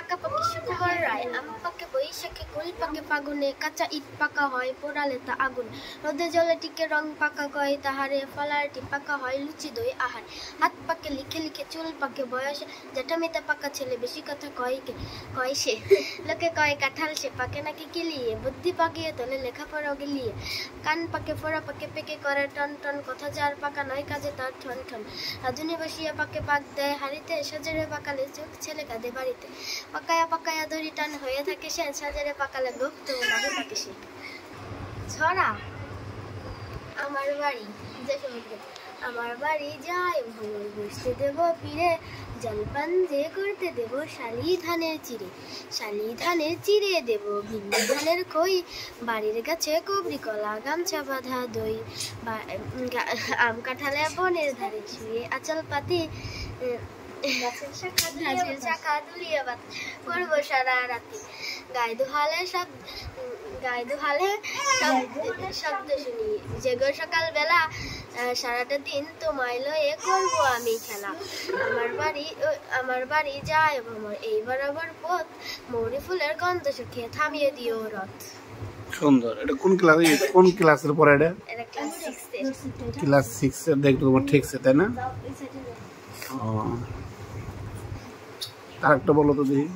পাকাপাকি সুকুমার রায়। আম পাকে বৈশাখে, কুল পাকে ফাগুনে, কাঁচা ইট পাকা হয় পোড়ালে তা আগুন। রোদে জলে টিকে রং পাকা কয় তাহারে, ফলারটি পাকা হয় লুচি দই আহার। হাত পাকে লিখে লিখে, চুল পাকে বয়সে, জ্যাঠামিতা পাকা ছেলে বেশি কথা কয় সে। লোকে কয় কাঁঠাল সে পাকে নাকি কিলিয়ে, বুদ্ধি পাকিয়ে তোলে লেখাপড়া গিলিয়ে। কান পাকে ফোড়া পাকে পেকে করে টন টন, কথা যার পাকা নয় কাজে তার ঠন ঠন। রাধুনি বসিয়া পাকে পাক দেয় হাড়িতে, সাজেরে পাকালে চোখ ছেলে কাঁদে বাড়িতে। পাকায়া পাকায়া দড়ি টান হয়ে থাকে সে, সাজেরে পাকালে গোপ তো নাহি পাকে সে। ছড়া। আমার বাড়ি যে সমুদ্র, আমার বাড়ি যায় ভ্রমণ, বসতে দেব পিড়ে, জলপান যে করতে দেব শালি ধানের চিড়ে। শালি ধানের চিড়ে দেব ভিন্ন ধানের খই, বাড়ির গাছে কবরি কলা গামছা বাঁধা দই। আম কাঁঠালে বনের ধারে শুয়ে আচল পাতি, গাছের শাখা দুলিয়া বাত করবো সারা রাতি। গায়ে দুহালে শব্দ শুনি, জেগো সকাল বেলা, সারাটা দিন তোমায় লয়ে করবো আমি খেলা। আমার বাড়ি যায় ভ্রমণ, এই বরাবর পথ, মৌরি ফুলের গন্ধ শুকিয়ে থামিয়ে দিও রথ। সুন্দর। এটা কোন ক্লাসের পড়া? এটা ক্লাস 6 এর। ক্লাস 6 এর। দেখো তোমার ঠিকছে তাই না? আরেকটা বলো তো দেখি।